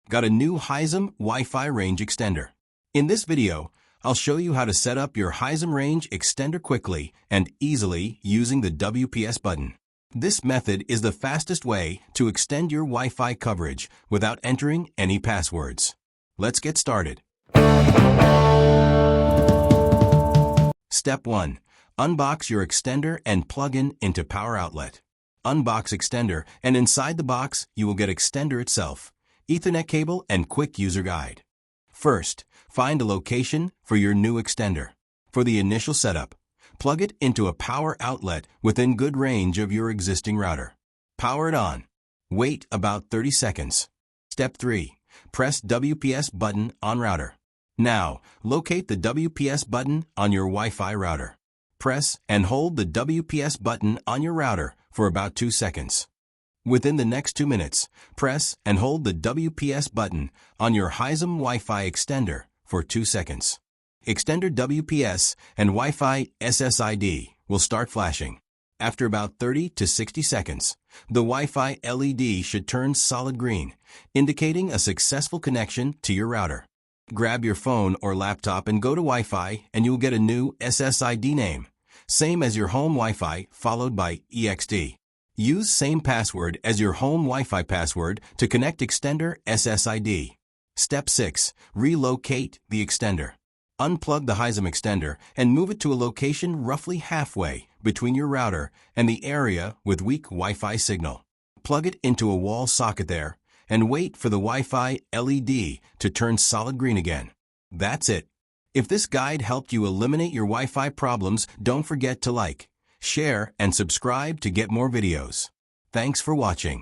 Got a new Hyzom WiFi range extender. In this video, I'll show you how to set up your Hyzom range extender quickly and easily using the WPS button. This method is the fastest way to extend your Wi-Fi coverage without entering any passwords. Let's get started. Step 1. Unbox your extender and plug in into power outlet. Unbox extender, and inside the box you will get extender itself, Ethernet cable, and quick user guide. First, find a location for your new extender. For the initial setup, plug it into a power outlet within good range of your existing router. Power it on. Wait about 30 seconds. Step 3. Press WPS button on router. Now, locate the WPS button on your Wi-Fi router. Press and hold the WPS button on your router for about 2 seconds. Within the next 2 minutes, press and hold the WPS button on your Hyzom WiFi extender for 2 seconds. Extender WPS and Wi-Fi SSID will start flashing. After about 30 to 60 seconds, the Wi-Fi LED should turn solid green, indicating a successful connection to your router. Grab your phone or laptop and go to Wi-Fi, and you'll get a new SSID name, same as your home Wi-Fi, followed by EXD. Use same password as your home Wi-Fi password to connect extender SSID. Step 6. Relocate the extender. Unplug the Hyzom extender and move it to a location roughly halfway between your router and the area with weak Wi-Fi signal. Plug it into a wall socket there and wait for the Wi-Fi LED to turn solid green again. That's it. If this guide helped you eliminate your Wi-Fi problems, don't forget to like, share, and subscribe to get more videos. Thanks for watching.